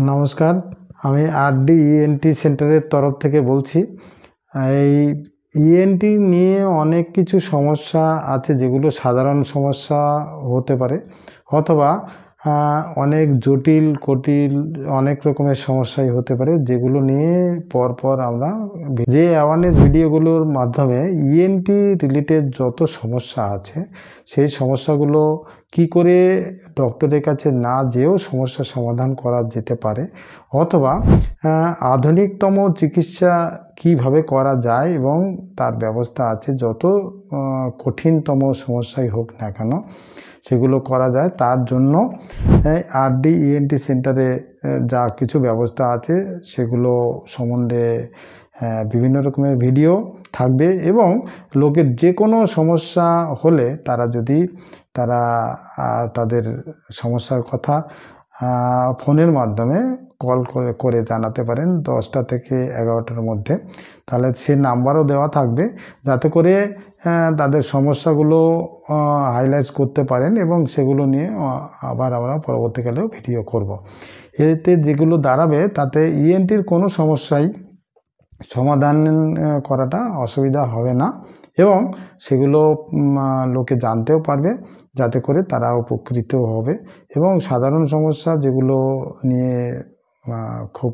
নমস্কার, আমি RD ENT সেন্টারের তরফ থেকে বলছি। এই ইএনটি নিয়ে অনেক কিছু সমস্যা আছে, যেগুলো সাধারণ সমস্যা হতে পারে অথবা অনেক জটিল কুটিল অনেক রকমের সমস্যাই হতে পারে, যেগুলো নিয়ে পরপর আমরা যে অ্যাওয়ারনেস ভিডিওগুলোর মাধ্যমে ইএনটি রিলেটেড যত সমস্যা আছে সেই সমস্যাগুলো কি করে ডক্টরের কাছে না যেয়েও সমস্যার সমাধান করা যেতে পারে, অথবা আধুনিকতম চিকিৎসা কিভাবে করা যায় এবং তার ব্যবস্থা আছে, যত কঠিনতম সমস্যাই হোক না কেন সেগুলো করা যায়। তার জন্য আরডি ইএনটি সেন্টারে যা কিছু ব্যবস্থা আছে সেগুলো সম্বন্ধে বিভিন্ন রকমের ভিডিও থাকবে, এবং লোকের যে কোনো সমস্যা হলে তারা তাদের সমস্যার কথা ফোনের মাধ্যমে কল করে জানাতে পারেন 10টা থেকে 11টার মধ্যে। তাহলে সে নাম্বারও দেওয়া থাকবে, যাতে করে তাদের সমস্যাগুলো হাইলাইট করতে পারেন, এবং সেগুলো নিয়ে আবার আমরা পরবর্তীকালেও ভিডিও করব। এতে যেগুলো দাঁড়াবে তাতে ইএনটির কোনো সমস্যাই সমাধান করাটা অসুবিধা হবে না, এবং সেগুলো লোকে জানতেও পারবে, যাতে করে তারা উপকৃত হবে। এবং সাধারণ সমস্যা যেগুলো নিয়ে খুব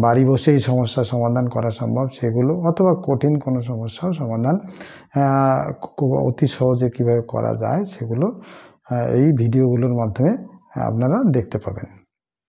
বাড়ি বসেই সমস্যার সমাধান করা সম্ভব সেগুলো, অথবা কঠিন কোনো সমস্যাও সমাধান অতি সহজে কীভাবে করা যায় সেগুলো এই ভিডিওগুলোর মাধ্যমে আপনারা দেখতে পাবেন।